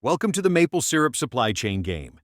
Welcome to the maple syrup supply chain game.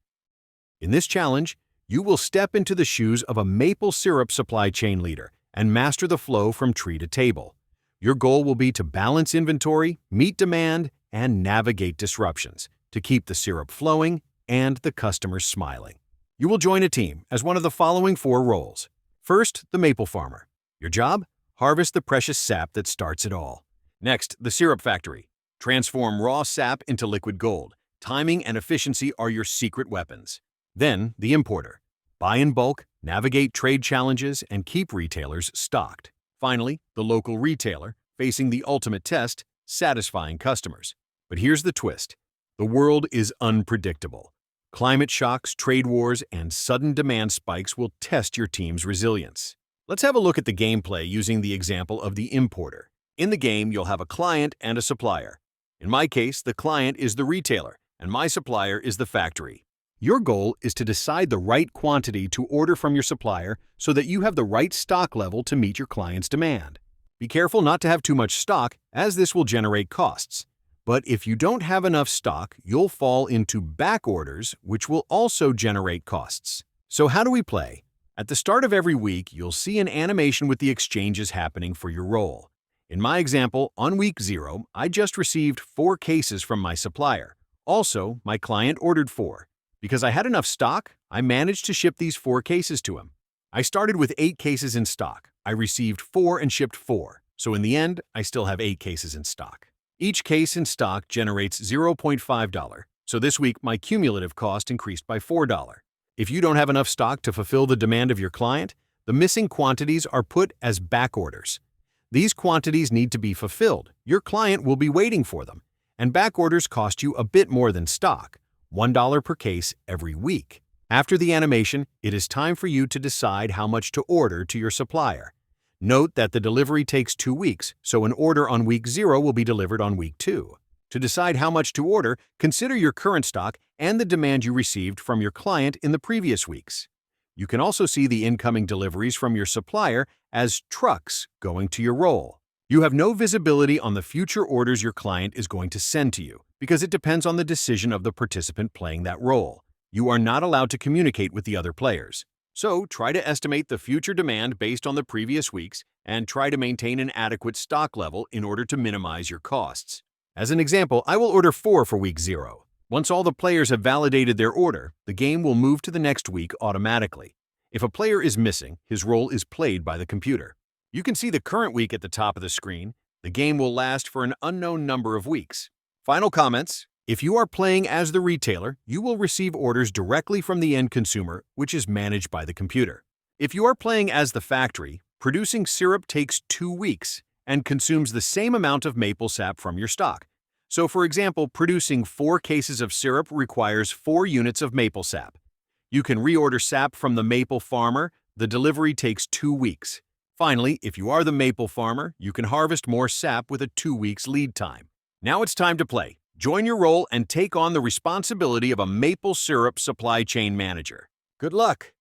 In this challenge, you will step into the shoes of a maple syrup supply chain leader and master the flow from tree to table. Your goal will be to balance inventory, meet demand, and navigate disruptions to keep the syrup flowing and the customers smiling. You will join a team as one of the following 4 roles. First, the maple farmer. Your job? Harvest the precious sap that starts it all. Next, the syrup factory. Transform raw sap into liquid gold. Timing and efficiency are your secret weapons. Then, the importer. Buy in bulk, navigate trade challenges, and keep retailers stocked. Finally, the local retailer, facing the ultimate test, satisfying customers. But here's the twist. The world is unpredictable. Climate shocks, trade wars, and sudden demand spikes will test your team's resilience. Let's have a look at the gameplay using the example of the importer. In the game, you'll have a client and a supplier. In my case, the client is the retailer, and my supplier is the factory. Your goal is to decide the right quantity to order from your supplier so that you have the right stock level to meet your client's demand. Be careful not to have too much stock, as this will generate costs. But if you don't have enough stock, you'll fall into back orders, which will also generate costs. So how do we play? At the start of every week, you'll see an animation with the exchanges happening for your role. In my example, on week 0, I just received 4 cases from my supplier. Also, my client ordered 4. Because I had enough stock, I managed to ship these 4 cases to him. I started with 8 cases in stock. I received 4 and shipped 4. So in the end, I still have 8 cases in stock. Each case in stock generates $0.5. So this week, my cumulative cost increased by $4. If you don't have enough stock to fulfill the demand of your client, the missing quantities are put as back orders. These quantities need to be fulfilled. Your client will be waiting for them. And back orders cost you a bit more than stock, $1 per case every week. After the animation, it is time for you to decide how much to order to your supplier. Note that the delivery takes 2 weeks, so an order on week 0 will be delivered on week 2. To decide how much to order, consider your current stock and the demand you received from your client in the previous weeks. You can also see the incoming deliveries from your supplier as trucks going to your role. You have no visibility on the future orders your client is going to send to you because it depends on the decision of the participant playing that role. You are not allowed to communicate with the other players. So try to estimate the future demand based on the previous weeks and try to maintain an adequate stock level in order to minimize your costs. As an example, I will order 4 for week 0. Once all the players have validated their order, the game will move to the next week automatically. If a player is missing, his role is played by the computer. You can see the current week at the top of the screen. The game will last for an unknown number of weeks. Final comments. If you are playing as the retailer, you will receive orders directly from the end consumer, which is managed by the computer. If you are playing as the factory, producing syrup takes 2 weeks and consumes the same amount of maple sap from your stock. So, for example, producing 4 cases of syrup requires 4 units of maple sap. You can reorder sap from the maple farmer. The delivery takes 2 weeks. Finally, if you are the maple farmer, you can harvest more sap with a 2 weeks lead time. Now it's time to play. Join your role and take on the responsibility of a maple syrup supply chain manager. Good luck!